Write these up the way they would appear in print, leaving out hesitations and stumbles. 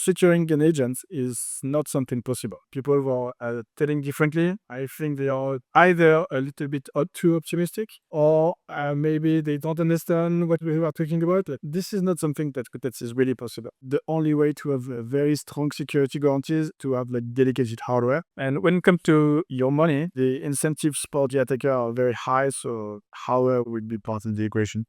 securing an agent is not something possible. People are telling differently. I think they are either a little bit too optimistic, or maybe they don't understand what we are talking about. This is not something that is really possible. The only way to have a very strong security guarantees to have dedicated hardware. And when it comes to your money, the incentives for the attacker are very high, so hardware would be part of the equation.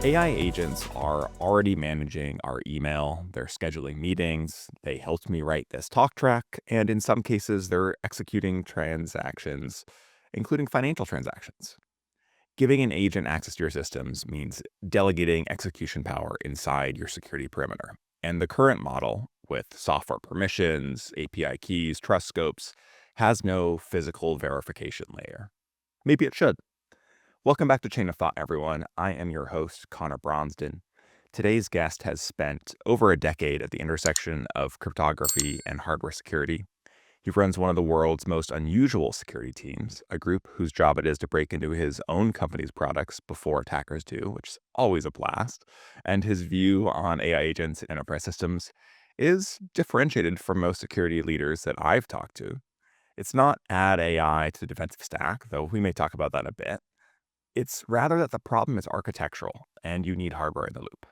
AI agents are already managing our email, they're scheduling meetings, they helped me write this talk track, and in some cases, they're executing transactions, including financial transactions. Giving an agent access to your systems means delegating execution power inside your security perimeter. And the current model, with software permissions, API keys, trust scopes, has no physical verification layer. Maybe it should. Welcome back to Chain of Thought, everyone. I am your host, Connor Bronsden. Today's guest has spent over a decade at the intersection of cryptography and hardware security. He runs one of the world's most unusual security teams, a group whose job it is to break into his own company's products before attackers do, which is always a blast. And his view on AI agents and enterprise systems is differentiated from most security leaders that I've talked to. It's not add AI to the defensive stack, though we may talk about that a bit. It's rather that the problem is architectural, and you need hardware in the loop.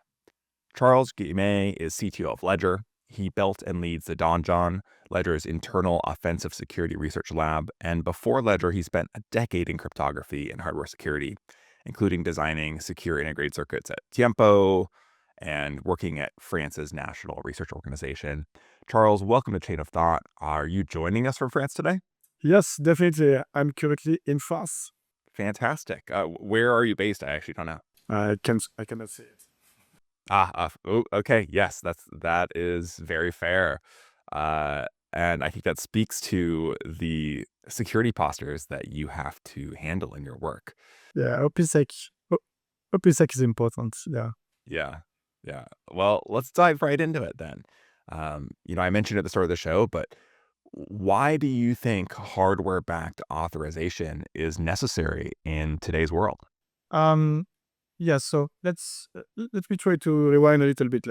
Charles Guillemet is CTO of Ledger. He built and leads the Donjon, Ledger's internal offensive security research lab, and before Ledger, he spent a decade in cryptography and hardware security, including designing secure integrated circuits at Tiempo and working at France's National Research Organization. Charles, welcome to Chain of Thought. Are you joining us from France today? Yes, definitely. I'm currently in France. Fantastic. Where are you based? I actually don't know. I cannot say it. Okay. Yes, that is very fair. And I think that speaks to the security postures that you have to handle in your work. Yeah, OpenSec is important. Yeah. Yeah. Well, let's dive right into it then. I mentioned at the start of the show, but why do you think hardware-backed authorization is necessary in today's world? Yeah. So let me try to rewind a little bit.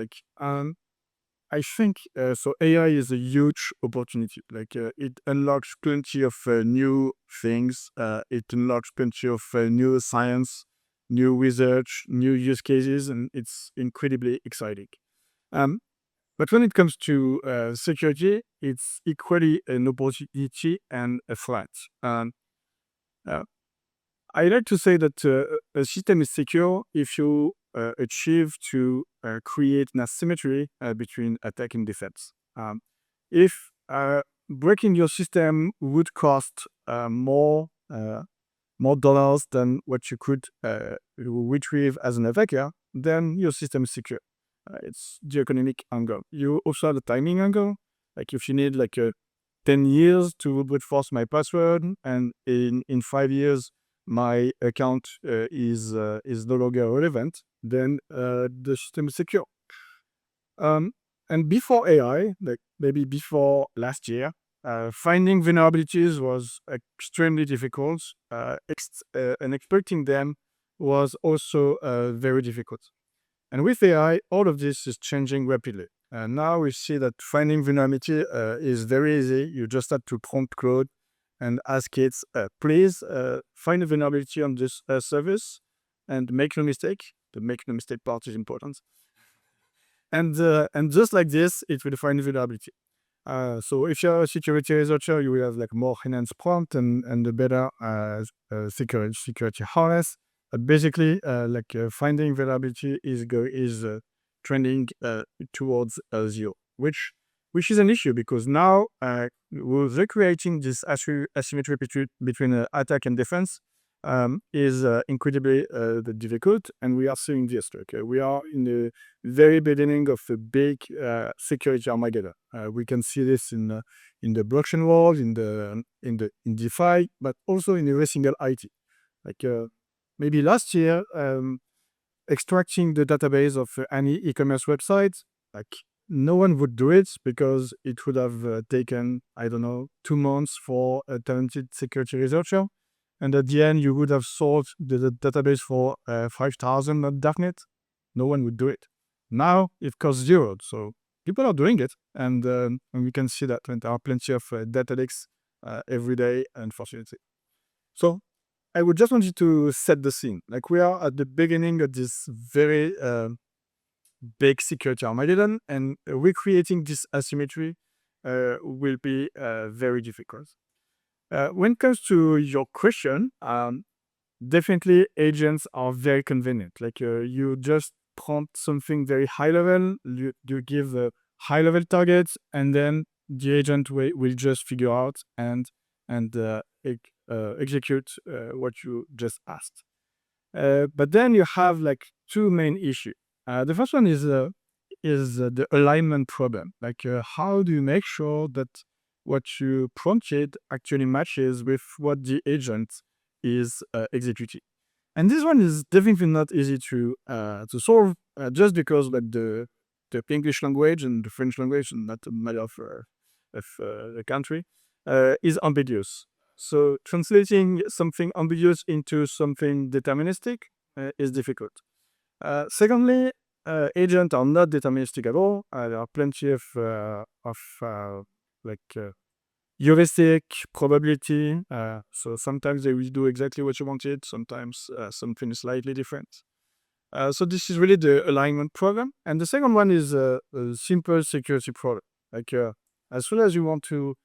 I think so. AI is a huge opportunity. It unlocks plenty of new things. It unlocks plenty of new science, new research, new use cases, and it's incredibly exciting. Um, but when it comes to security, it's equally an opportunity and a threat. Uh, I like to say that a system is secure if you achieve to create an asymmetry between attack and defense. If breaking your system would cost more dollars than what you could retrieve as an attacker, then your system is secure. It's the economic angle. You also have the timing angle. If you need 10 years to brute force my password, and in 5 years my account is no longer relevant, then the system is secure. And before AI, maybe before last year, finding vulnerabilities was extremely difficult, and exploiting them was also very difficult. And with AI, all of this is changing rapidly. Now we see that finding vulnerability is very easy. You just have to prompt code and ask it, please find a vulnerability on this service and make no mistake. The make no mistake part is important. And just like this, it will find vulnerability. So if you're a security researcher, you will have more enhanced prompt and a better security harness. Basically, finding vulnerability is trending towards zero, which is an issue because now we're recreating this asymmetry between attack and defense is incredibly difficult, and we are seeing this. We are in the very beginning of a big security Armageddon. We can see this in the blockchain world, in DeFi, but also in every single IT. Maybe last year, extracting the database of any e-commerce website, no one would do it because it would have taken, I don't know, 2 months for a talented security researcher. and at the end you would have sold the database for 5,000 on darknet, no one would do it. Now it costs zero, so people are doing it, and we can see that, and there are plenty of data leaks every day, unfortunately. So I would just want you to set the scene. Like, we are at the beginning of this very big security Armageddon, and recreating this asymmetry will be very difficult. When it comes to your question, definitely agents are very convenient. Like, you just prompt something very high level, you give high level targets, and then the agent will just figure out and execute what you just asked. But then you have like two main issues. The first one is the alignment problem. Like, how do you make sure that what you prompted actually matches with what the agent is executing? And this one is definitely not easy to solve, just because like the English language and the French language, and not a matter of the country, is ambiguous. So translating something ambiguous into something deterministic is difficult. Secondly, agents are not deterministic at all. There are plenty of heuristic, probability. So sometimes they will do exactly what you wanted. Sometimes something slightly different. So this is really the alignment problem. And the second one is a simple security problem. Like, as soon as you want to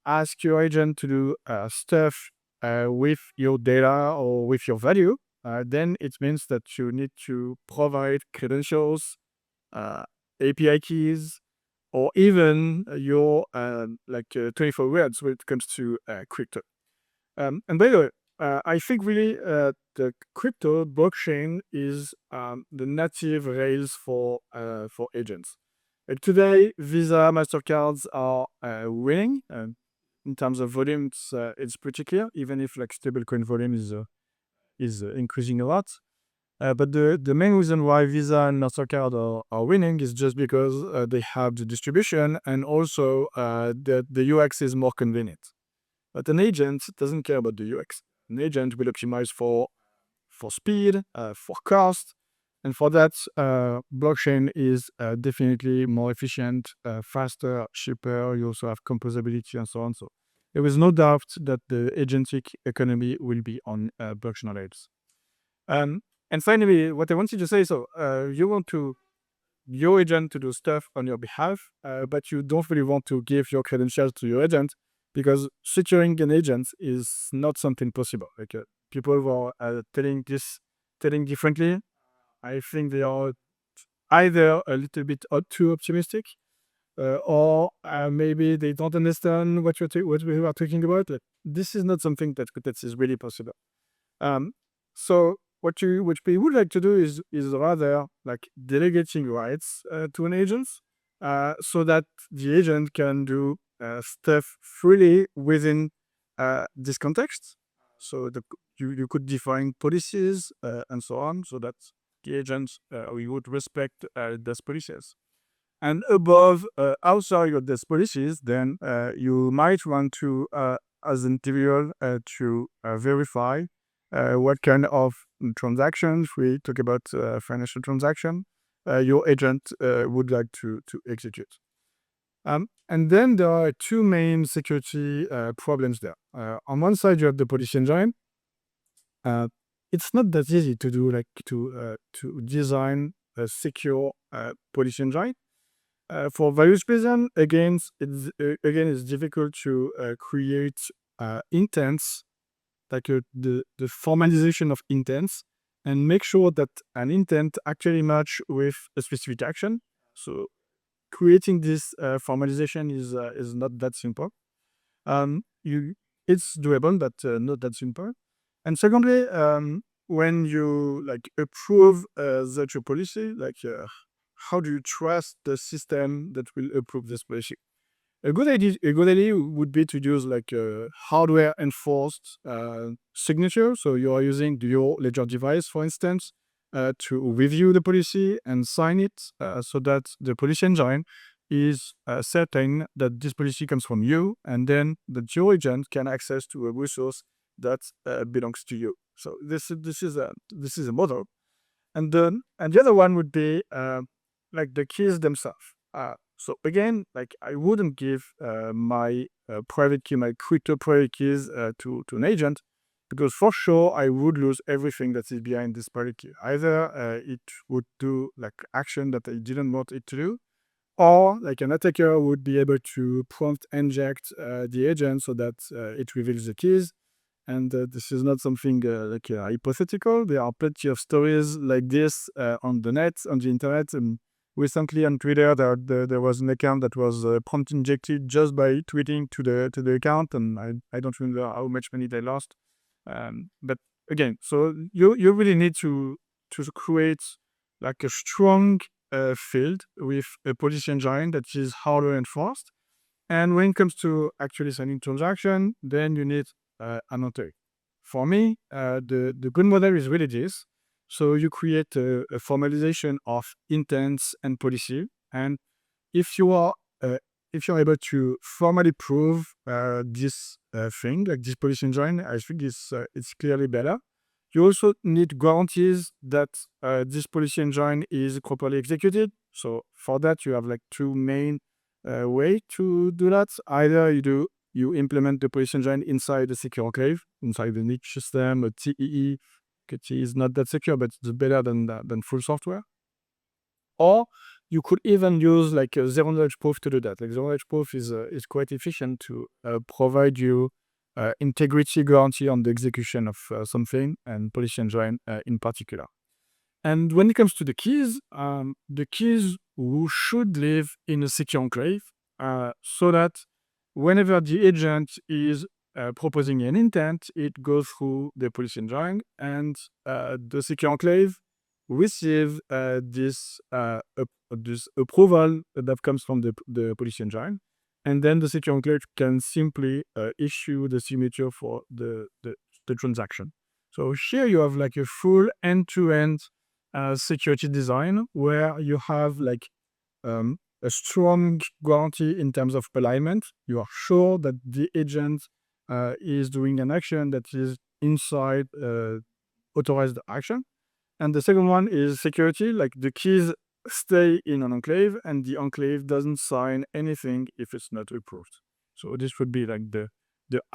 ask your agent to do stuff with your data or with your value, then it means that you need to provide credentials, API keys, or even your 24 words when it comes to crypto. And by the way, I think really the crypto blockchain is the native rails for agents. Today, Visa, Mastercards are winning. In terms of volume, it's pretty clear, even if like stablecoin volume is increasing a lot. But the main reason why Visa and Mastercard are winning is just because they have the distribution, and also the UX is more convenient. But an agent doesn't care about the UX. An agent will optimize for speed, for cost, and for that, blockchain is definitely more efficient, faster, cheaper. You also have composability and so on. So there is no doubt that the agentic economy will be on blockchain rails. And finally, what I wanted to say, so you want your agent to do stuff on your behalf, but you don't really want to give your credentials to your agent, because securing an agent is not something possible. Like, people who are telling differently, I think they are either a little bit too optimistic, or maybe they don't understand what we are talking about. Like, this is not something that is really possible. So what we would like to do is rather like delegating rights to an agent, so that the agent can do stuff freely within this context. So you could define policies and so on, so that the agent we would respect those policies. And above, outside of these policies, then you might want to, as an individual, to verify what kind of transactions, we talk about financial transaction, your agent would like to execute. And then there are two main security problems there. On one side, you have the policy engine. It's not that easy to do, like to design a secure policy engine. For various reasons, again, it's difficult to create intents, like the formalization of intents, and make sure that an intent actually match with a specific action. So creating this formalization is not that simple. It's doable, but not that simple. And secondly, when you like approve such a policy, like how do you trust the system that will approve this policy? A good idea would be to use like a hardware enforced signature. So you are using your Ledger device, for instance, to review the policy and sign it, so that the policy engine is certain that this policy comes from you, and then the your agent can access to a resource that belongs to you. So this is a model. And the other one would be like the keys themselves. So again, like I wouldn't give my private key, my crypto private keys to an agent, because for sure I would lose everything that is behind this private key. Either it would do like action that I didn't want it to do, or like an attacker would be able to prompt inject the agent so that it reveals the keys. And this is not something hypothetical. There are plenty of stories like this on the net, on the internet. And recently on Twitter, there was an account that was prompt injected just by tweeting to the account, and I don't remember how much money they lost. But again, so you really need to create like a strong field with a policy engine that is harder enforced. And when it comes to actually signing transaction, then you need an authority. For me, the good model is really this. So you create a formalization of intents and policy, and if you are if you're able to formally prove this thing, like this policy engine, I think it's clearly better. You also need guarantees that this policy engine is properly executed. So for that, you have like two main way to do that. Either you implement the policy engine inside the secure enclave, inside the niche system, a TEE. TEE is not that secure, but it's better than full software. Or you could even use like a zero knowledge proof to do that. Like zero knowledge proof is quite efficient to provide you integrity guarantee on the execution of something, and policy engine in particular. And when it comes to the keys should live in a secure enclave so that whenever the agent is proposing an intent, it goes through the policy engine, and the secure enclave receive this approval that comes from the policy engine, and then the secure enclave can simply issue the signature for the transaction. So here you have like a full end-to-end security design where you have like a strong guarantee in terms of alignment. You are sure that the agent is doing an action that is inside authorized action. And the second one is security, like the keys stay in an enclave and the enclave doesn't sign anything if it's not approved. So this would be like the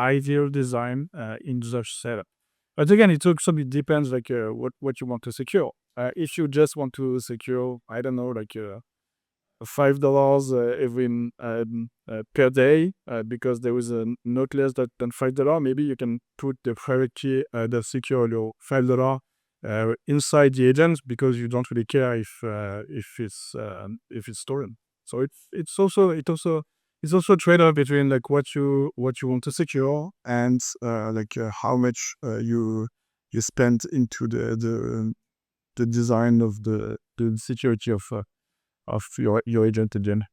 ideal design in such setup. But again, it also depends like what you want to secure. If you just want to secure, I don't know, like $5 every per day because there is a not less than $5, maybe you can put the private key that secure your $5 inside the agent because you don't really care if it's stolen. So it's also a trade-off between like what you want to secure and how much you spend into the design of the security of your agent again.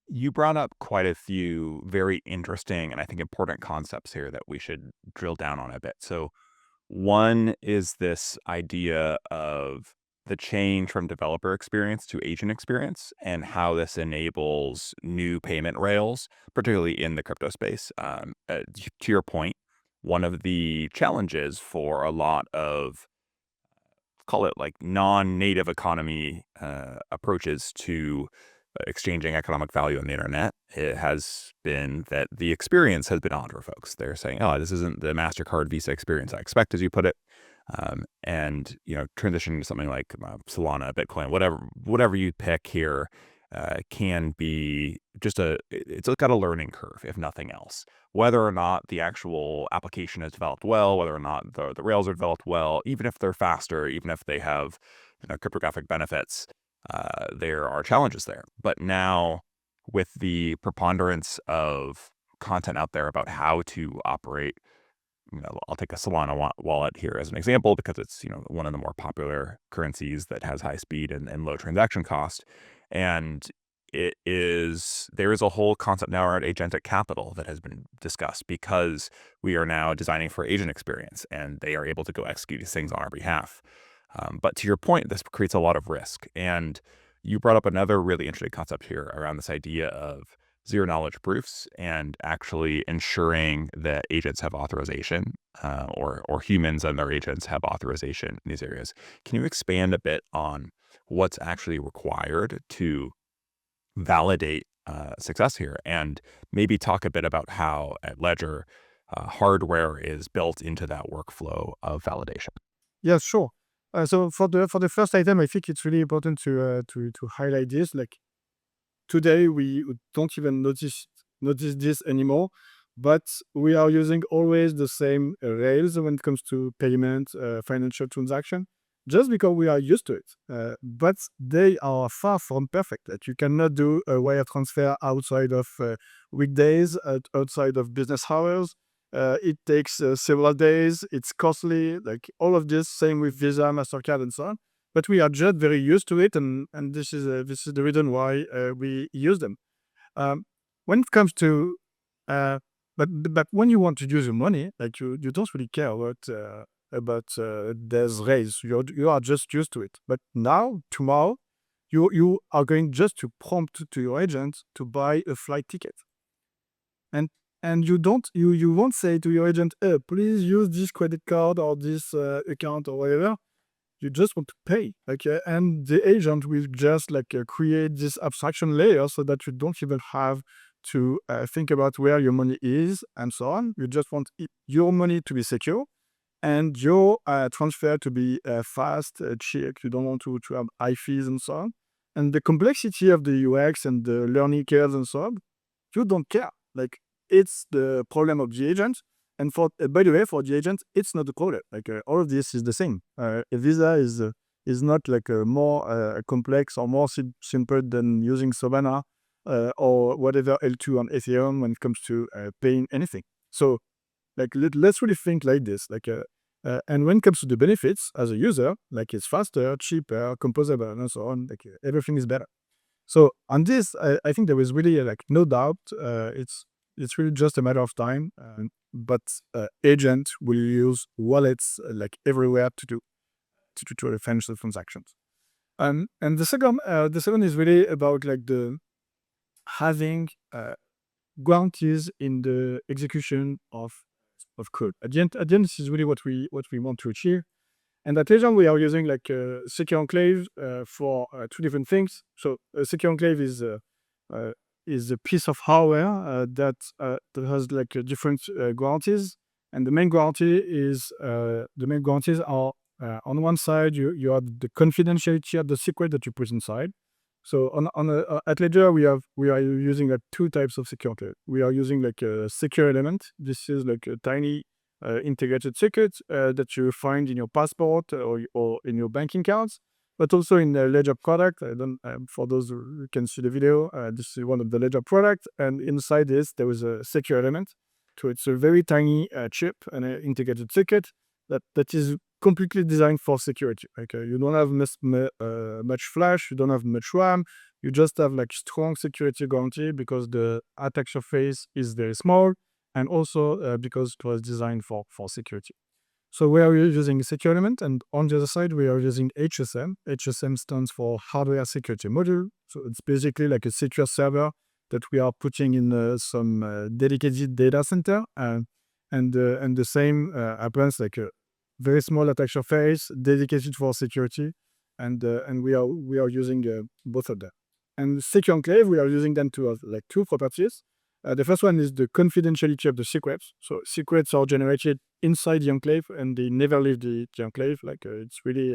You brought up quite a few very interesting and I think important concepts here that we should drill down on a bit. So one is this idea of the change from developer experience to agent experience and how this enables new payment rails, particularly in the crypto space. To your point, one of the challenges for a lot of, call it like non-native economy approaches to exchanging economic value on the internet, it has been that the experience has been odd for folks. They're saying, oh, this isn't the MasterCard Visa experience I expect, as you put it. And, transitioning to something like Solana, Bitcoin, whatever you pick here can be just it's got a learning curve, if nothing else. Whether or not the actual application is developed well, whether or not the rails are developed well, even if they're faster, even if they have cryptographic benefits, there are challenges there. But now, with the preponderance of content out there about how to operate, I'll take a Solana wallet here as an example because it's one of the more popular currencies that has high speed and low transaction cost, and there is a whole concept now around agentic capital that has been discussed because we are now designing for agent experience and they are able to go execute these things on our behalf. But to your point, this creates a lot of risk. And you brought up another really interesting concept here around this idea of zero knowledge proofs and actually ensuring that agents have authorization, or humans and their agents have authorization in these areas. Can you expand a bit on what's actually required to validate success here, and maybe talk a bit about how at Ledger hardware is built into that workflow of validation? Yeah, sure. So for the first item, I think it's really important to highlight this. Like today, we don't even notice this anymore, but we are using always the same rails when it comes to payment, financial transaction, just because we are used to it. But they are far from perfect. That you cannot do a wire transfer outside of weekdays, outside of business hours. It takes several days. It's costly. Like all of this, same with Visa, Mastercard, and so on. But we are just very used to it, and this is the reason why we use them. Um, when it comes to but when you want to use your money, like you don't really care about there's raise. You are just used to it. But now tomorrow, you are going just to prompt to your agent to buy a flight ticket, and you won't say to your agent, please use this credit card or this account or whatever. You just want to pay, like, and the agent will just like create this abstraction layer so that you don't even have to think about where your money is and so on. You just want your money to be secure and your transfer to be fast, cheap. You don't want to have high fees and so on. And the complexity of the UX and the learning curves and so on, you don't care. Like it's the problem of the agent. And for by the way, for the agent, it's not the problem. Like all of this is the same. A Visa is not like more complex or more simple than using Solana or whatever L2 on Ethereum when it comes to paying anything. So like let's really think like this. Like and when it comes to the benefits as a user, like it's faster, cheaper, composable, and so on. Like everything is better. So on this, I think there is really like no doubt. It's really just a matter of time. But agent will use wallets like everywhere to do financial transactions. And the second is really about like the having guarantees in the execution of code. At the end, this is really what we want to achieve. And at Legion, we are using like secure enclave for two different things. So a secure enclave is a piece of hardware that has like different guarantees. And the main guarantees are on one side you have the confidentiality of the secret that you put inside. So at Ledger we are using like two types of secure enclave. We are using like a secure element. This is like a tiny integrated circuit that you find in your passport or in your banking cards, but also in the Ledger product. I don't for those who can see the video. This is one of the Ledger products, and inside this there is a secure element. So it's a very tiny chip and an integrated circuit that is completely designed for security. Like you don't have much flash, you don't have much RAM. You just have like strong security guarantee because the attack surface is very small, and also because it was designed for security. So we are using a secure element, and on the other side, we are using HSM. HSM stands for Hardware Security Module. So it's basically like a secure server that we are putting in some dedicated data center, and the same happens like a very small attack surface dedicated for security, and we are using both of them. And secure enclave, we are using them to have like two properties. The first one is the confidentiality of the secrets. So secrets are generated inside the enclave and they never leave the enclave. Like it's really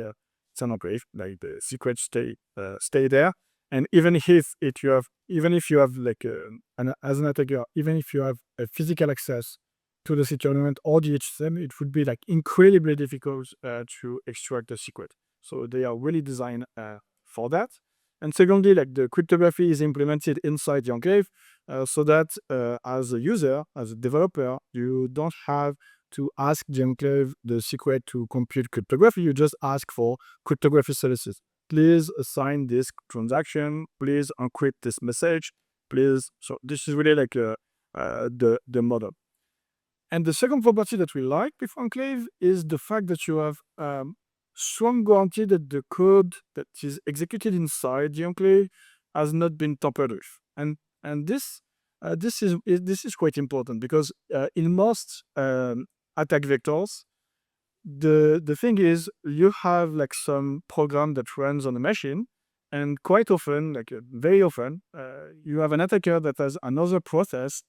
it's an enclave. Like the secrets stay there. And even if you have like as an attacker, even if you have a physical access to the secure element or the HSM, it would be like incredibly difficult to extract the secret. So they are really designed for that. And secondly, like the cryptography is implemented inside the enclave so that as a user, as a developer, you don't have to ask the enclave the secret to compute cryptography. You just ask for cryptography services. Please assign this transaction. Please encrypt this message. Please. So this is really like the model. And the second property that we like with enclave is the fact that you have strong guarantee that the code that is executed inside the enclave has not been tampered with. And this This is quite important because in most attack vectors, the thing is you have like some program that runs on a machine, and quite often, very often, you have an attacker that has another process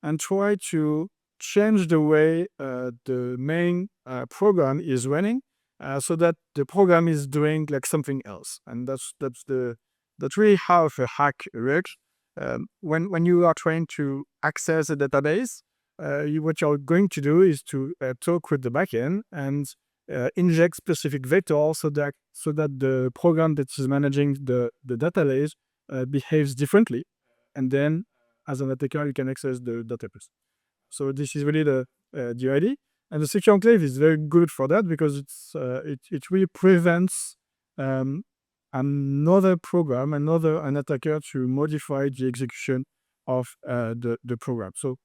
and try to change the way the main program is running, so that the program is doing like something else, and that's really how a hack works. When you are trying to access a database, what you're going to do is to talk with the backend and inject specific vectors so that the program that is managing the database behaves differently, and then as an attacker you can access the database. So this is really the idea, and the secure enclave is very good for that because it really prevents um, another program, an attacker to modify the execution of the program. So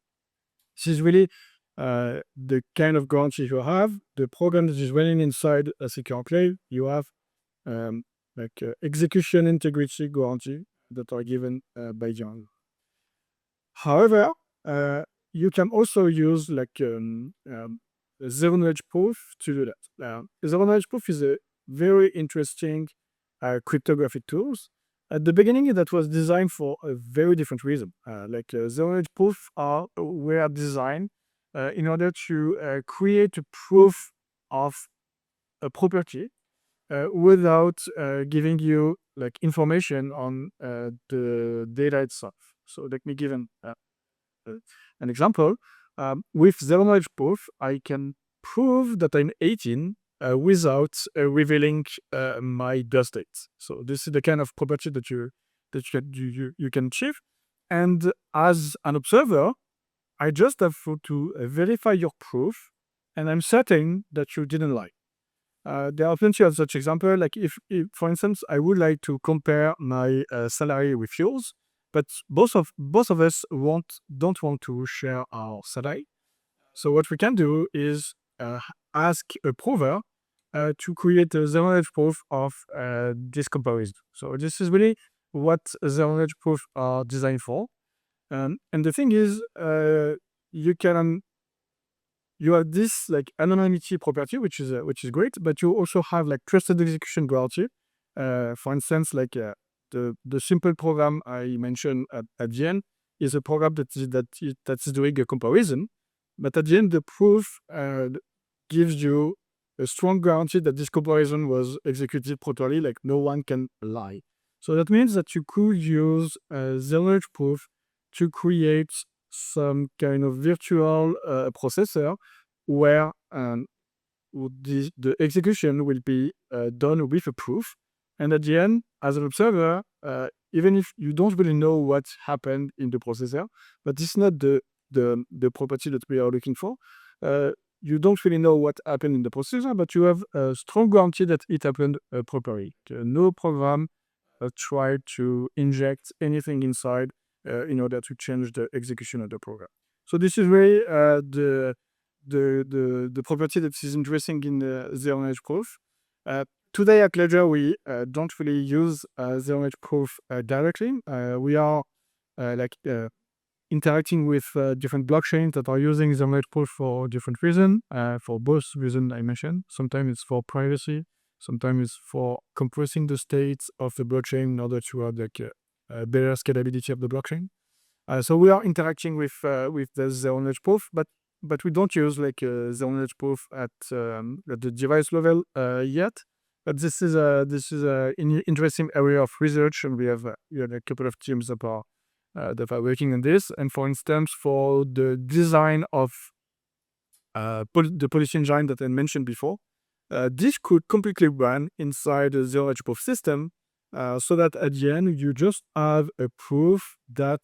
this is really the kind of guarantee you have. The program that is running inside a secure enclave, you have execution integrity guarantee that are given by Django. However, you can also use zero knowledge proof to do that. Zero knowledge proof is a very interesting cryptographic tools. At the beginning, that was designed for a very different reason. Zero knowledge proof were designed in order to create a proof of a property without giving you like information on the data itself. So let me give an example. With zero knowledge proof, I can prove that I'm 18 without revealing my birth date. So this is the kind of property that you can achieve. And as an observer, I just have to verify your proof, and I'm certain that you didn't lie. There are plenty of such examples. Like if, for instance, I would like to compare my salary with yours, but both of us don't want to share our salary. So what we can do is ask a prover to create a zero knowledge proof of this comparison. So this is really what zero knowledge proof are designed for. And the thing is, you have this like anonymity property, which is great, but you also have like trusted execution guarantee. For instance, the simple program I mentioned at the end is a program that's doing a comparison, but at the end the proof gives you a strong guarantee that this comparison was executed properly, like no one can lie. So that means that you could use zero knowledge proof to create some kind of virtual processor where the execution will be done with a proof. And at the end, as an observer, even if you don't really know what happened in the processor, but this is not the property that we are looking for. You don't really know what happened in the processor, but you have a strong guarantee that it happened properly. No program tried to inject anything inside in order to change the execution of the program. So this is really the property that is interesting in the zero knowledge proof. Today at Ledger, we don't really use zero knowledge proof directly. We are interacting with different blockchains that are using zero knowledge proof for different reasons. For both reasons I mentioned, sometimes it's for privacy, sometimes it's for compressing the states of the blockchain in order to have better scalability of the blockchain. So we are interacting with the zero knowledge proof, but we don't use zero knowledge proof at the device level yet. But this is an interesting area of research, and we have a couple of teams that are working on this. And for instance, for the design of the policy engine that I mentioned before, this could completely run inside a zero knowledge proof system, so that at the end you just have a proof that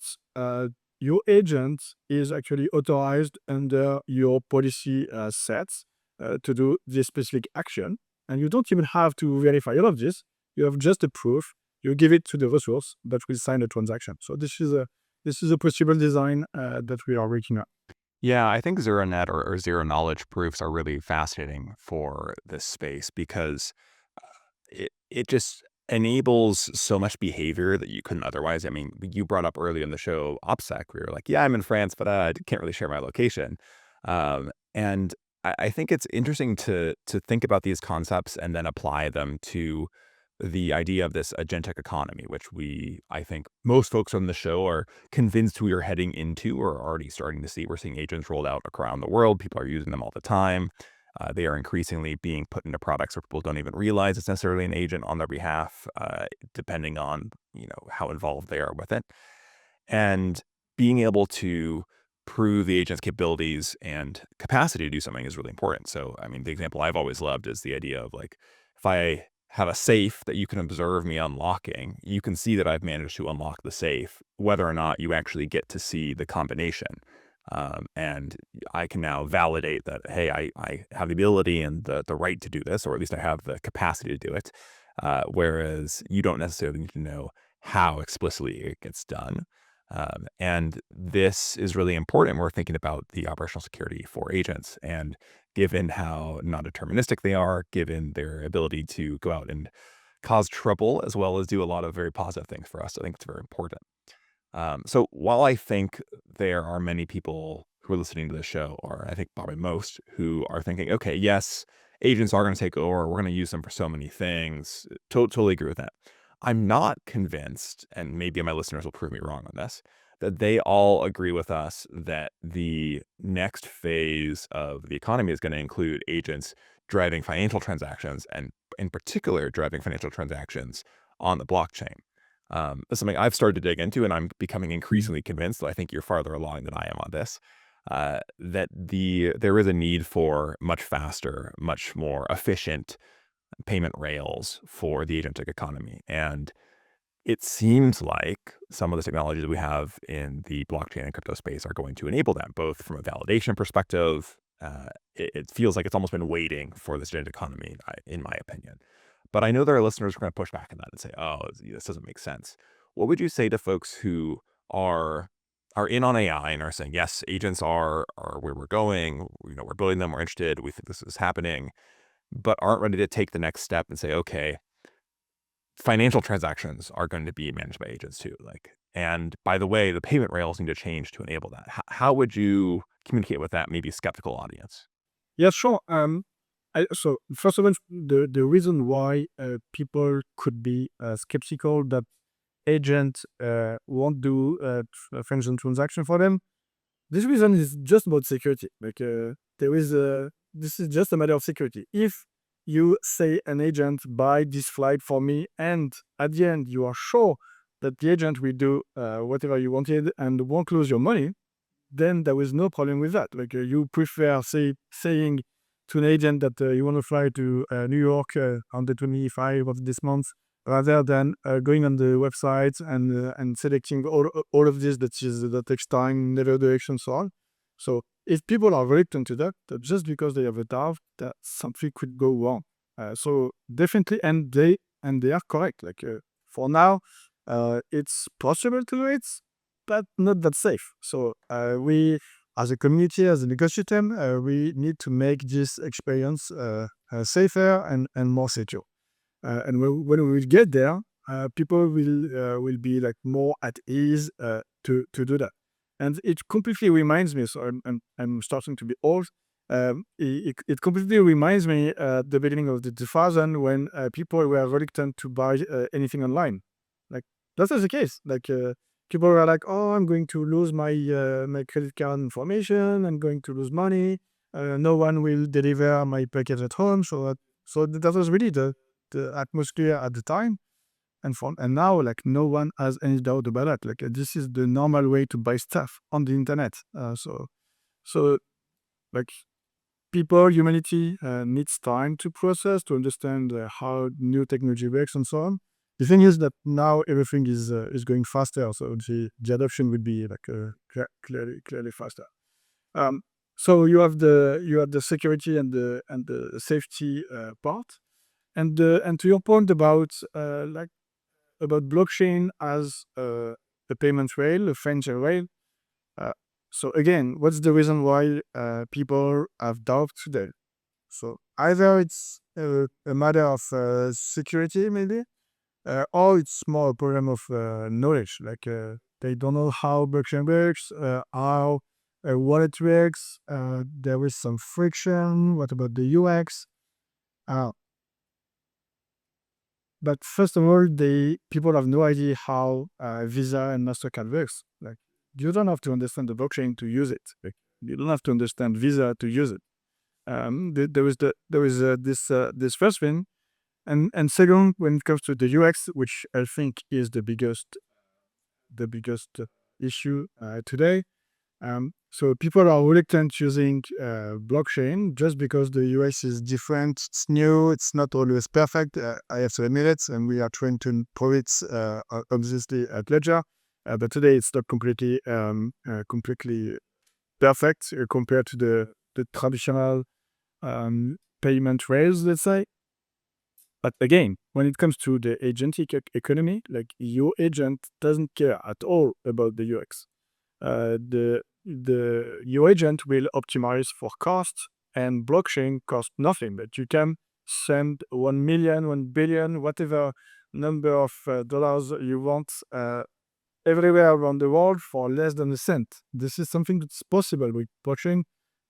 your agent is actually authorized under your policy sets to do this specific action. And you don't even have to verify all of this. You have just a proof. You give it to the resource that will sign the transaction. So this is a possible design that we are working on. Yeah, I think zero net or zero knowledge proofs are really fascinating for this space because it just enables so much behavior that you couldn't otherwise. I mean, you brought up earlier in the show OPSEC, where you're like, yeah, I'm in France, but I can't really share my location. And I think it's interesting to think about these concepts and then apply them to the idea of this agentic economy, which I think most folks on the show are convinced we are heading into or are already starting to see. We're seeing agents rolled out around the world. People are using them all the time. They are increasingly being put into products where people don't even realize it's necessarily an agent on their behalf, depending on how involved they are with it. And being able to prove the agent's capabilities and capacity to do something is really important. So, I mean, the example I've always loved is the idea of like, if I have a safe that you can observe me unlocking, you can see that I've managed to unlock the safe, whether or not you actually get to see the combination. And I can now validate that, hey, I have the ability and the right to do this, or at least I have the capacity to do it. Whereas you don't necessarily need to know how explicitly it gets done. And this is really important when we're thinking about the operational security for agents. And given how non-deterministic they are, given their ability to go out and cause trouble as well as do a lot of very positive things for us, I think it's very important. So while I think there are many people who are listening to this show, or I think probably most, who are thinking, okay, yes, agents are going to take over. We're going to use them for so many things. Totally agree with that. I'm not convinced, and maybe my listeners will prove me wrong on this, that they all agree with us that the next phase of the economy is going to include agents driving financial transactions, and in particular, driving financial transactions on the blockchain. That's something I've started to dig into, and I'm becoming increasingly convinced, though I think you're farther along than I am on this, that there is a need for much faster, much more efficient payment rails for the agentic economy. And it seems like some of the technologies that we have in the blockchain and crypto space are going to enable that, both from a validation perspective. It feels like it's almost been waiting for this agentic economy, in my opinion. But I know there are listeners who are going to push back on that and say, "Oh, this doesn't make sense." What would you say to folks who are in on AI and are saying, "Yes, agents are where we're going. We're building them. We're interested. We think this is happening," but aren't ready to take the next step and say, "Okay, financial transactions are going to be managed by agents too." And by the way, the payment rails need to change to enable that. How would you communicate with that maybe skeptical audience? Yeah, sure. So first of all, the reason why people could be skeptical that agent won't do financial transaction for them, this reason is just about security. This is just a matter of security. If you say an agent buy this flight for me, and at the end you are sure that the agent will do whatever you wanted and won't lose your money, then there is no problem with that. You prefer saying to an agent that you want to fly to New York on the 25th of this month, rather than going on the website and selecting all of this that takes time, never direction, so on. So if people are reluctant to that, just because they have a doubt that something could go wrong. So definitely, and they are correct. For now, it's possible to do it, but not that safe. So we, as a community, as an ecosystem, we need to make this experience safer and more secure. And when we get there, people will be more at ease to do that. And it completely reminds me. So I'm starting to be old. It completely reminds me at the beginning of the 2000, when people were reluctant to buy anything online. Like that was the case. People were like, "Oh, I'm going to lose my credit card information. I'm going to lose money. No one will deliver my package at home." So that was really the atmosphere at the time, and now no one has any doubt about that. This is the normal way to buy stuff on the internet. So like humanity needs time to process, to understand how new technology works and so on. The thing is that now everything is going faster, so the adoption would be clearly faster. So you have the security and the safety part. And to your point about blockchain as a payment rail, a financial rail. Uh, so again, what's the reason why people have doubt today? So either it's a matter of security, maybe, or it's more a problem of knowledge. Like they don't know how blockchain works, how a wallet works. There is some friction. What about the UX? Uh, but first of all, people have no idea how Visa and Mastercard works. Like you don't have to understand the blockchain to use it. Like, you don't have to understand Visa to use it. There is this first thing, and second, when it comes to the UX, which I think is the biggest issue today. So people are reluctant using blockchain just because the UX is different. It's new. It's not always perfect. I have to admit it, and we are trying to improve it, obviously at Ledger. But today it's not completely perfect compared to the traditional payment rails, let's say. But again, when it comes to the agentic economy, like your agent doesn't care at all about the UX. Your agent will optimize for cost, and blockchain costs nothing. But you can send 1 million, 1 billion, whatever number of dollars you want everywhere around the world for less than a cent. This is something that's possible with blockchain,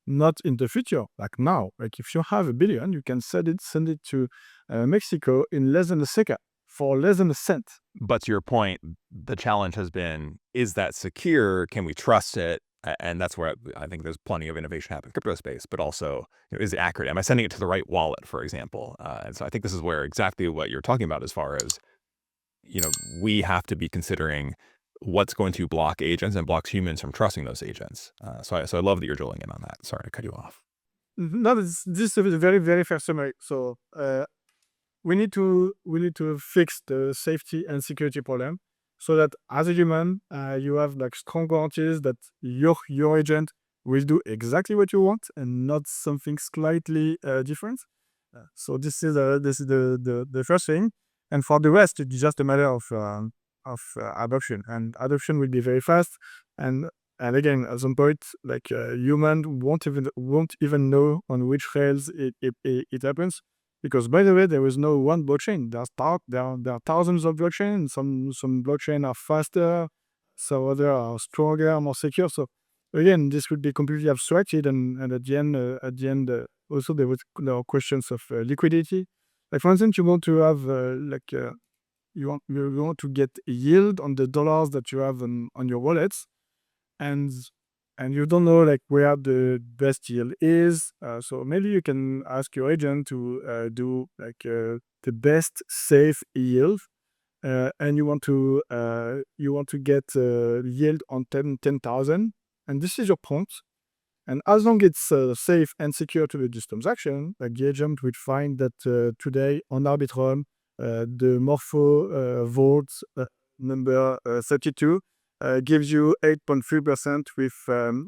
not in the future, like now. Like if you have 1 billion, you can send it to Mexico in less than a second for less than a cent. But to your point, the challenge has been, is that secure? Can we trust it? And that's where I think there's plenty of innovation happening in crypto space, but also, is it accurate? Am I sending it to the right wallet, for example? And so I think this is where exactly what you're talking about as far as, we have to be considering what's going to block agents and blocks humans from trusting those agents. So I love that you're drilling in on that. Sorry to cut you off. No, this is a very, very fair summary. So we need to fix the safety and security problem so that as a human, you have like strong guarantees that your agent will do exactly what you want and not something slightly different. So this is the first thing, and for the rest, it's just a matter of adoption, and adoption will be very fast. And again, at some point, like human won't even know on which rails it happens, because by the way, there is no one blockchain. There are thousands of blockchains. Some blockchain are faster, some other are stronger, more secure. So again, this would be completely abstracted, and at the end, also there are questions of liquidity. Like for instance, you want to have you want to get yield on the dollars that you have on your wallets, and you don't know like where the best yield is. So maybe you can ask your agent to do like the best safe yield, and you want to get yield on 10,000, and this is your prompt. And as long as it's safe and secure to the transaction, like the agent will find that today on Arbitrum, the Morpho vault number 32 gives you 8.3%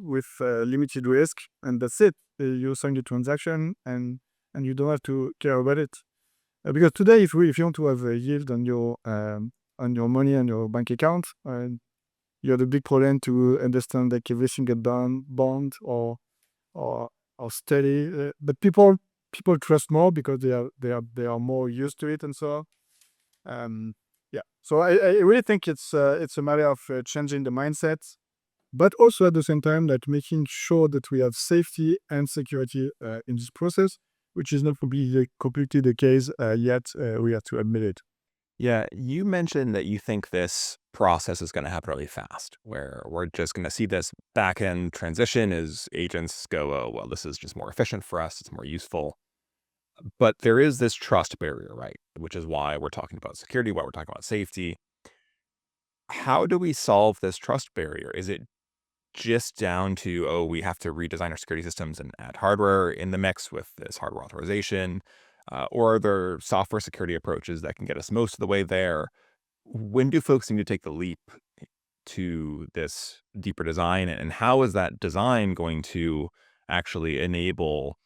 with limited risk, and that's it. You sign the transaction, and you don't have to care about it. Because today, if you want to have a yield on your money and your bank account, you have a big problem to understand like every single bond or steady. But people trust more because they are more used to it, and so yeah. So I really think it's a matter of changing the mindset, but also at the same time that making sure that we have safety and security in this process, which is not completely the case yet. We have to admit it. Yeah, you mentioned that you think this process is going to happen really fast, where we're just going to see this back end transition as agents go, oh, well, this is just more efficient for us. It's more useful. But there is this trust barrier, right? Which is why we're talking about security, why we're talking about safety. How do we solve this trust barrier? Is it just down to, oh, we have to redesign our security systems and add hardware in the mix with this hardware authorization? Or are there software security approaches that can get us most of the way there? When do folks need to take the leap to this deeper design? And how is that design going to actually enable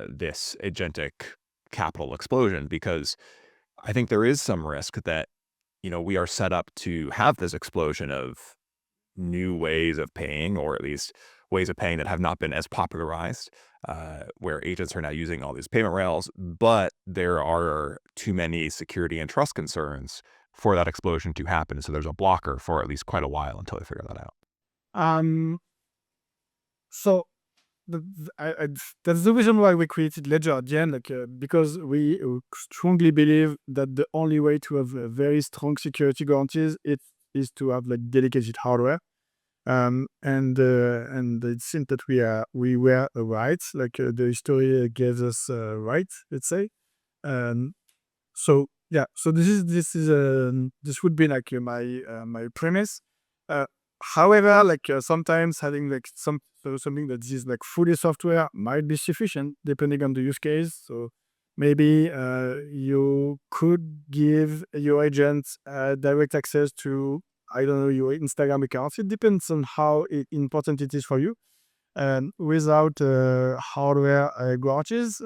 this agentic capital explosion? Because I think there is some risk that, we are set up to have this explosion of new ways of paying, or at least ways of paying that have not been as popularized, where agents are now using all these payment rails, but there are too many security and trust concerns for that explosion to happen. So there's a blocker for at least quite a while until they figure that out. Um, so that's the reason why we created Ledger at the end, because we strongly believe that the only way to have a very strong security guarantees is to have like dedicated hardware. And it seems that we were right. The history gives us right, let's say. Um, so yeah, so this would be like my premise. Uh, However, sometimes having something that is like fully software might be sufficient depending on the use case. So maybe you could give your agents direct access to, I don't know, your Instagram accounts. It depends on how important it is for you. And without hardware guarantees,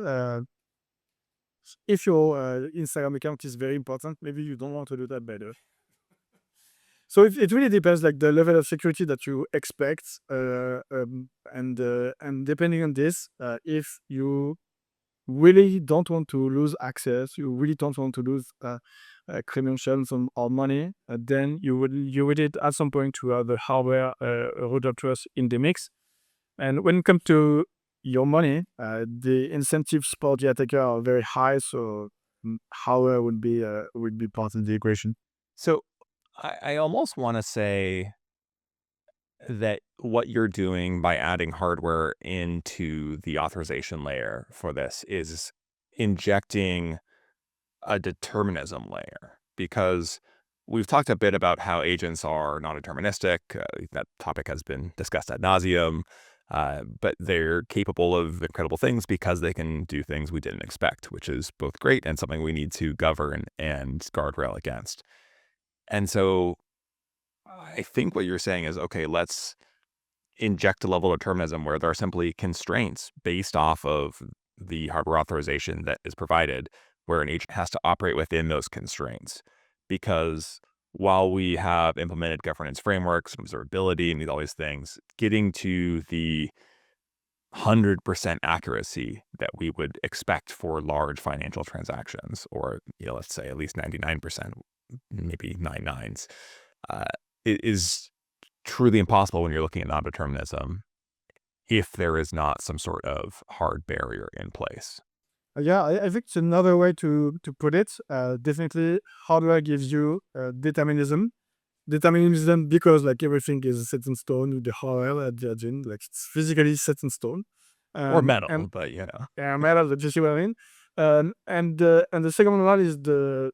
if your Instagram account is very important, maybe you don't want to do that better. So it really depends, like the level of security that you expect, and depending on this, if you really don't want to lose access, you really don't want to lose credentials or money, then you would need at some point to have the hardware root of trust in the mix. And when it comes to your money, the incentives for the attacker are very high, so hardware would be part of the equation. So I almost want to say that what you're doing by adding hardware into the authorization layer for this is injecting a determinism layer, because we've talked a bit about how agents are non-deterministic. That topic has been discussed ad nauseum, but they're capable of incredible things because they can do things we didn't expect, which is both great and something we need to govern and guardrail against. And so I think what you're saying is, okay, let's inject a level of determinism where there are simply constraints based off of the hardware authorization that is provided, where an agent has to operate within those constraints. Because while we have implemented governance frameworks and observability and all these things, getting to the 100% accuracy that we would expect for large financial transactions, or let's say at least 99%, maybe 99s, it is truly impossible when you're looking at non-determinism if there is not some sort of hard barrier in place. Yeah, I think it's another way to put it. Definitely, hardware gives you determinism. Determinism because like everything is set in stone with the hardware at the engine, like it's physically set in stone. Or And metal, but matter, just see what I mean. And the second one is the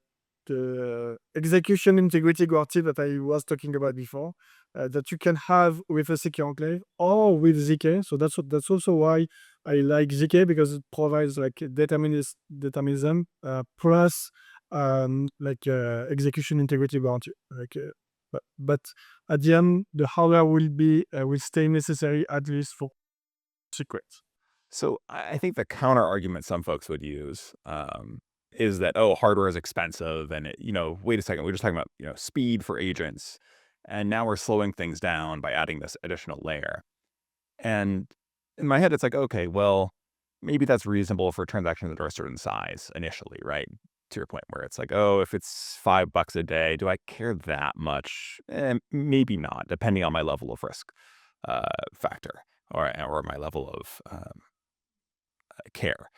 execution integrity guarantee that I was talking about before, that you can have with a secure enclave or with ZK. So that's also why I like ZK, because it provides like determinism plus execution integrity guarantee. But at the end, the hardware will stay necessary at least for secrets. So I think the counter argument some folks would use is that, oh, hardware is expensive, and wait a second, we're just talking about speed for agents, and now we're slowing things down by adding this additional layer. And in my head, it's like, okay, well, maybe that's reasonable for transactions that are a certain size initially, right? To your point, where it's like, oh, if it's $5 a day, do I care that much? Maybe not, depending on my level of risk factor or my level of care.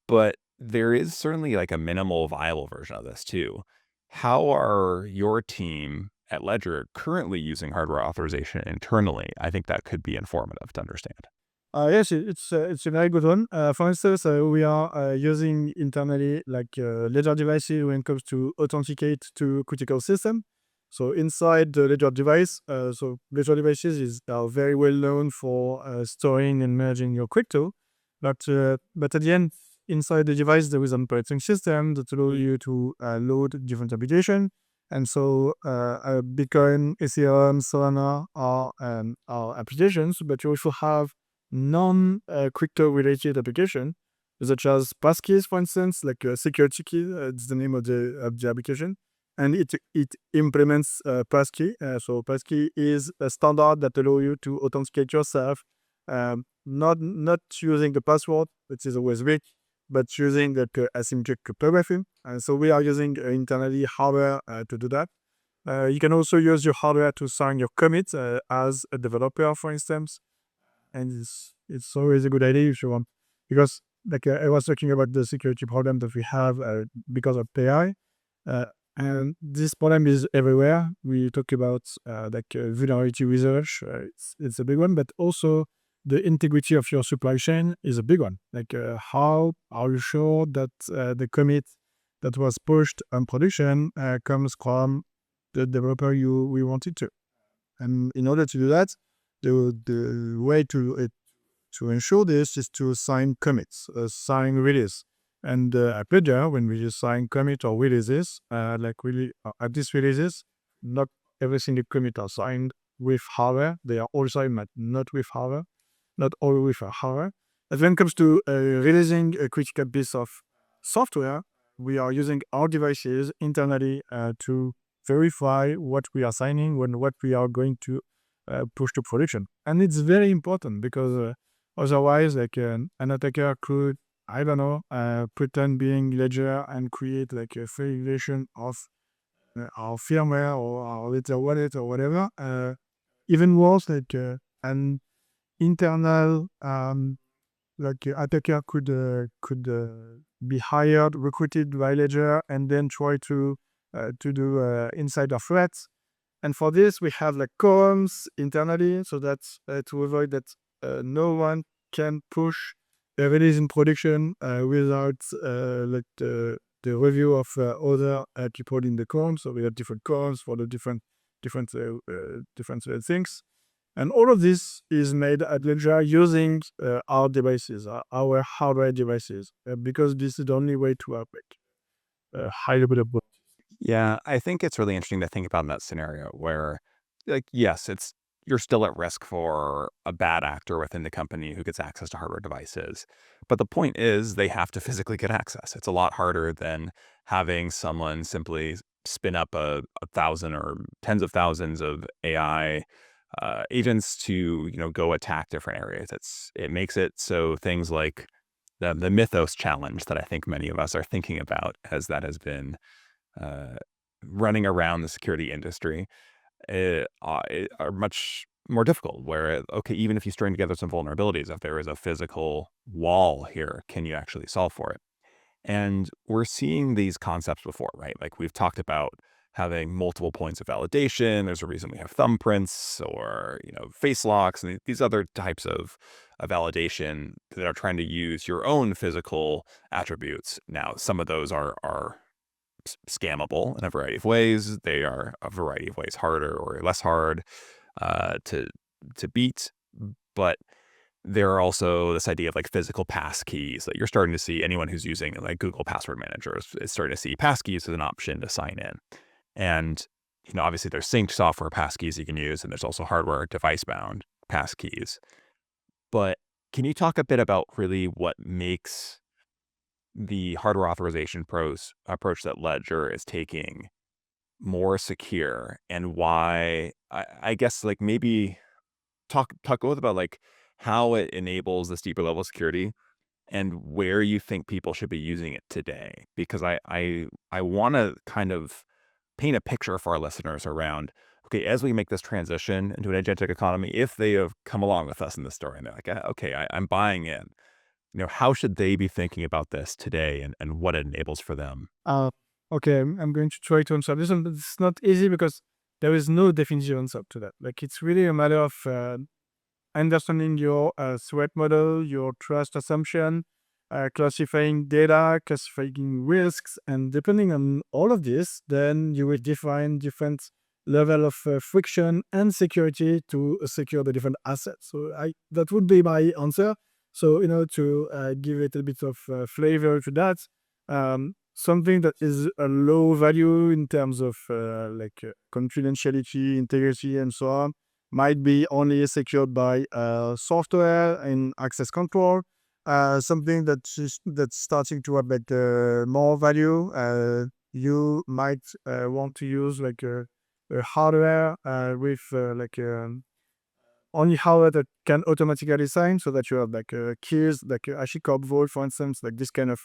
But there is certainly like a minimal viable version of this too. How are your team at Ledger currently using hardware authorization internally? I think that could be informative to understand. Yes, it's a very good one. For instance, we are using internally Ledger devices when it comes to authenticate to critical system. So inside the Ledger device, so Ledger devices are very well known for storing and managing your crypto. But at the end, inside the device, there is an operating system that allows you to load different applications. And so Bitcoin, Ethereum, Solana are applications, but you also have non-crypto related application, such as passkeys, for instance, like a security key. It's the name of the application, and it implements passkey. So passkey is a standard that allows you to authenticate yourself, not using the password, which is always weak, but using the asymmetric cryptography. And so we are using internally hardware to do that. You can also use your hardware to sign your commit as a developer, for instance. And it's always a good idea if you want, because I was talking about the security problem that we have because of AI, and this problem is everywhere. We talk about vulnerability research. It's a big one, but also the integrity of your supply chain is a big one. How are you sure that the commit that was pushed on production comes from the developer we wanted to? And in order to do that, the way to ensure this is to sign commits, sign release. And at Ledger, when we sign commit or releases, at these releases, not every single commit are signed with hardware. They are all signed, but not with hardware, not all with hardware. And when it comes to releasing a critical piece of software, we are using our devices internally to verify what we are signing when what we are going to push to production. And it's very important because otherwise, an attacker could, I don't know, pretend being Ledger and create a fake version of our firmware or our Ledger wallet or whatever. Even worse, an internal attacker could be hired, recruited by Ledger, and then try to do insider threats. And for this, we have columns internally, so that's to avoid that no one can push a release in production without the review of other people in the column. So we have different columns for the different things. And all of this is made at Ledger using our devices, our hardware devices, because this is the only way to have a high level of. Yeah, I think it's really interesting to think about in that scenario where, yes, you're still at risk for a bad actor within the company who gets access to hardware devices. But the point is they have to physically get access. It's a lot harder than having someone simply spin up a thousand or tens of thousands of AI agents to, go attack different areas. It makes it so things like the Mythos challenge that I think many of us are thinking about, as that has been uh, running around the security industry, are much more difficult. Where, okay, even if you string together some vulnerabilities, if there is a physical wall here, can you actually solve for it? And we're seeing these concepts before, right? Like we've talked about having multiple points of validation. There's a reason we have thumbprints or, face locks and these other types of validation that are trying to use your own physical attributes. Now, some of those are scammable in a variety of ways. They are a variety of ways harder or less hard to beat. But there are also this idea of physical pass keys that you're starting to see. Anyone who's using Google Password Manager is starting to see pass keys as an option to sign in. And obviously there's synced software pass keys you can use, and there's also hardware device bound pass keys. But can you talk a bit about really what makes the hardware authorization approach that Ledger is taking more secure, and why, I guess, maybe talk both about how it enables this deeper level of security and where you think people should be using it today? Because I want to kind of paint a picture for our listeners around, okay, as we make this transition into an agentic economy, if they have come along with us in this story and they're like, okay, I'm buying in, how should they be thinking about this today and what it enables for them? Okay, I'm going to try to answer this one, but it's not easy because there is no definitive answer to that. It's really a matter of understanding your threat model, your trust assumption, classifying data, classifying risks, and depending on all of this, then you will define different level of friction and security to secure the different assets. So that would be my answer. So to give a little bit of flavor to that, something that is a low value in terms of confidentiality, integrity, and so on, might be only secured by software and access control. Something that's starting to have more value you might want to use like a hardware with only hardware that can automatically sign, so that you have like keys, like HashiCorp Vault, for instance, like this kind of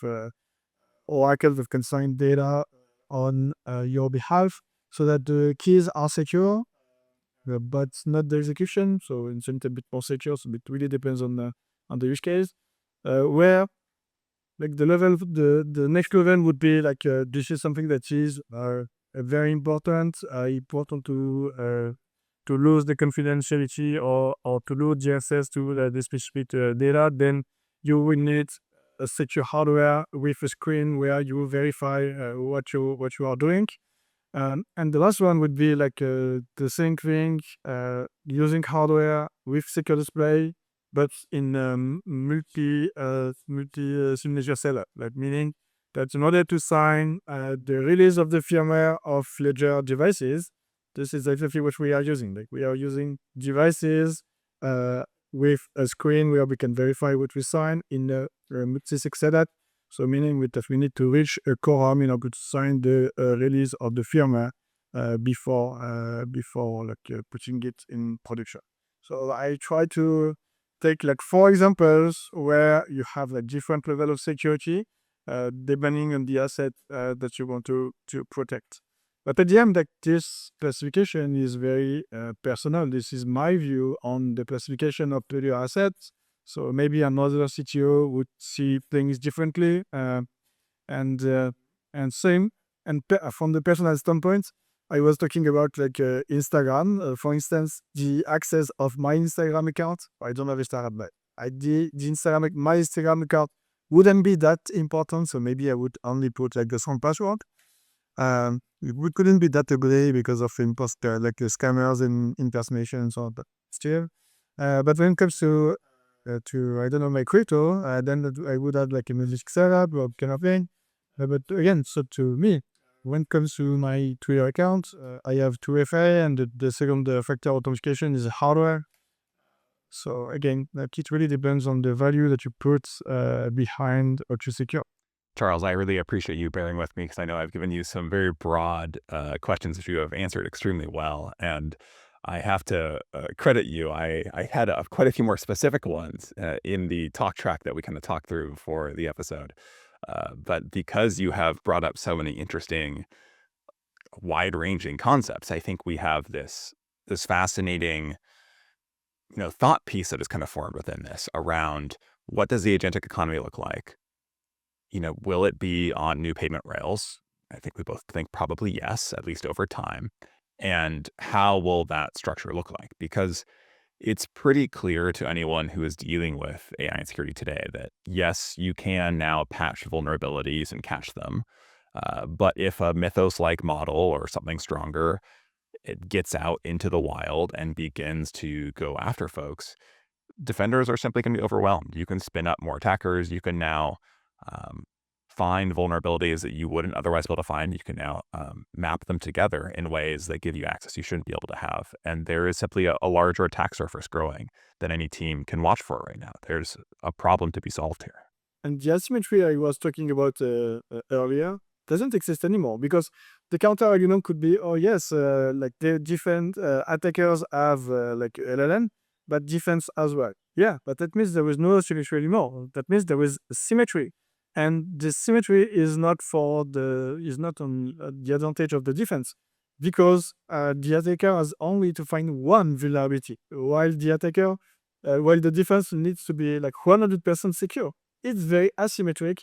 oracle that can sign data on your behalf, so that the keys are secure, but not the execution. So it's a little bit more secure. So it really depends on the use case. Where like the next level would be like this is something that is very important to lose the confidentiality or to lose the access to the specific data. Then you will need a secure hardware with a screen where you verify what you are doing. And the last one would be like the same thing, using hardware with secure display, but in multi signature setup. Like meaning that in order to sign the release of the firmware of Ledger devices, this is exactly what we are using. Like we are using devices with a screen where we can verify what we sign in a multi-sig setup. So meaning that we need to reach a quorum in order to sign the release of the firmware before putting it in production. So I try to take like 4 examples where you have like different level of security depending on the asset that you want to protect. But at the end, like this classification is very personal. This is my view on the classification of your assets. So maybe another CTO would see things differently, and same. And from the personal standpoint, I was talking about like Instagram, for instance, the access of my Instagram account. I don't have Instagram, but my Instagram account wouldn't be that important. So maybe I would only put like a strong password. We couldn't be that ugly because of imposter, like scammers and impersonation and so on. But still, but when it comes to I don't know, my crypto, then I would have like a music setup or kind of thing. But again, so to me, when it comes to my Twitter account, I have 2FA, and the second factor authentication is hardware. So again, like it really depends on the value that you put behind or to secure. Charles, I really appreciate you bearing with me because I know I've given you some very broad questions that you have answered extremely well. And I have to credit you. I had quite a few more specific ones in the talk track that we kind of talked through for the episode. But because you have brought up so many interesting, wide-ranging concepts, I think we have this fascinating, thought piece that is kind of formed within this around what does the agentic economy look like? Will it be on new payment rails? I think we both think probably yes, at least over time. And how will that structure look like? Because it's pretty clear to anyone who is dealing with AI and security today that yes, you can now patch vulnerabilities and catch them. But if a Mythos-like model or something stronger, it gets out into the wild and begins to go after folks, defenders are simply going to be overwhelmed. You can spin up more attackers. You can now find vulnerabilities that you wouldn't otherwise be able to find. You can now map them together in ways that give you access you shouldn't be able to have. And there is simply a larger attack surface growing that any team can watch for right now. There's a problem to be solved here. And the asymmetry I was talking about earlier doesn't exist anymore, because the counter argument could be, oh yes, like the different attackers have like LLM, but defense as well. Yeah, but that means there is no asymmetry anymore. That means there is symmetry, and the symmetry is not on the advantage of the defense, because the attacker has only to find one vulnerability, while the defense needs to be like 100% secure. It's very asymmetric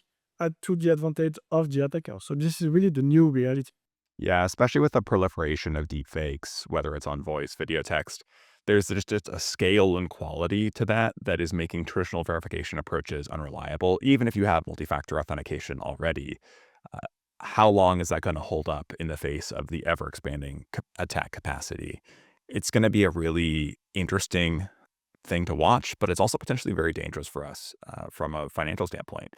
to the advantage of the attacker. So this is really the new reality. Yeah, especially with the proliferation of deepfakes, whether it's on voice, video, text, there's just a scale and quality to that is making traditional verification approaches unreliable. Even if you have multi-factor authentication already, how long is that going to hold up in the face of the ever-expanding attack capacity? It's going to be a really interesting thing to watch, but it's also potentially very dangerous for us from a financial standpoint.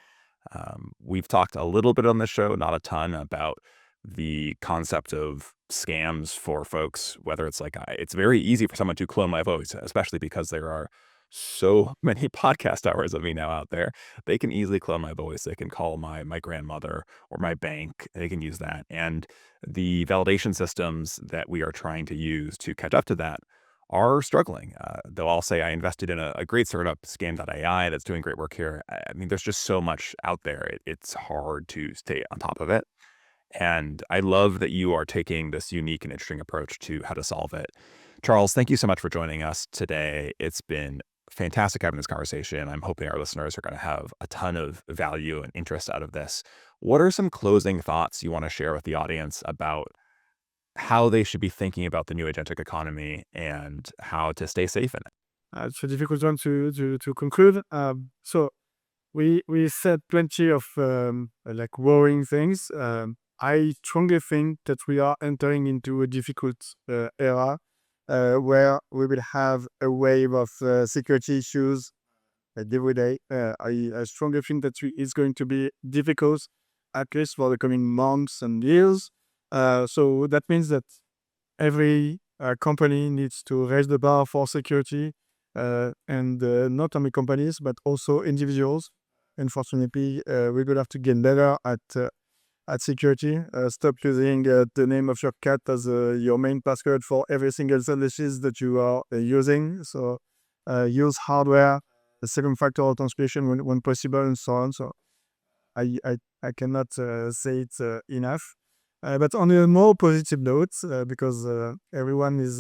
We've talked a little bit on this show, not a ton, about the concept of scams for folks, whether it's like, it's very easy for someone to clone my voice, especially because there are so many podcast hours of me now out there. They can easily clone my voice. They can call my grandmother or my bank. They can use that. And the validation systems that we are trying to use to catch up to that are struggling. They'll all say, I invested in a great startup, Scam.ai, that's doing great work here. I mean, there's just so much out there. It's hard to stay on top of it. And I love that you are taking this unique and interesting approach to how to solve it. Charles, thank you so much for joining us today. It's been fantastic having this conversation. I'm hoping our listeners are going to have a ton of value and interest out of this. What are some closing thoughts you want to share with the audience about how they should be thinking about the new agentic economy and how to stay safe in it? It's a difficult one to conclude. So we said plenty of like worrying things. I strongly think that we are entering into a difficult era where we will have a wave of security issues every day. I strongly think that it's going to be difficult, at least for the coming months and years. So that means that every company needs to raise the bar for security, and not only companies, but also individuals. Unfortunately, we will have to get better at security. Stop using the name of your cat as your main password for every single services that you are using. So use hardware, the second factor authentication when possible, and so on. So I cannot say it enough. But on a more positive note, because everyone is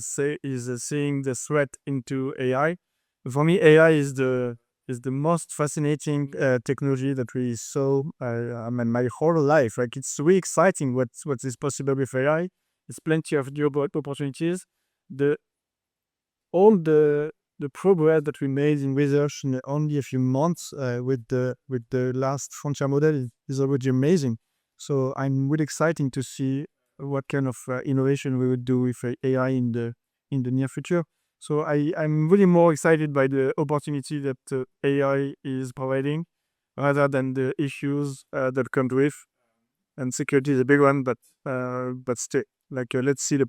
seeing the threat into AI. For me, AI is the most fascinating technology that we saw. I mean, my whole life. Like, it's really exciting what is possible with AI. There's plenty of job opportunities. All the progress that we made in research in only a few months with the last frontier model is already amazing. So I'm really excited to see what kind of innovation we would do with AI in the near future. So I'm really more excited by the opportunity that AI is providing rather than the issues that come with. And security is a big one, but still, like, let's see the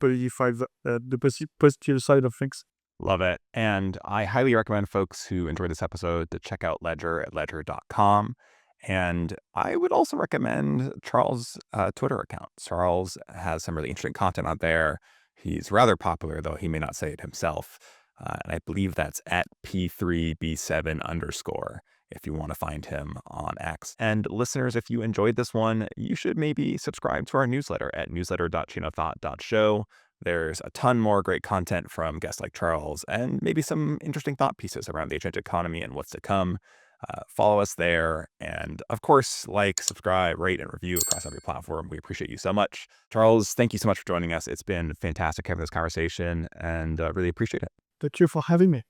positive side of things. Love it. And I highly recommend folks who enjoyed this episode to check out Ledger at ledger.com. And I would also recommend Charles' Twitter account. Charles has some really interesting content out there. He's rather popular, though he may not say it himself. And I believe that's at P3B7_, if you want to find him on X. And listeners, if you enjoyed this one, you should maybe subscribe to our newsletter at newsletter.chainofthought.show. There's a ton more great content from guests like Charles and maybe some interesting thought pieces around the agentic economy and what's to come. Follow us there. And of course, like, subscribe, rate, and review across every platform. We appreciate you so much. Charles, thank you so much for joining us. It's been fantastic having this conversation and really appreciate it. Thank you for having me.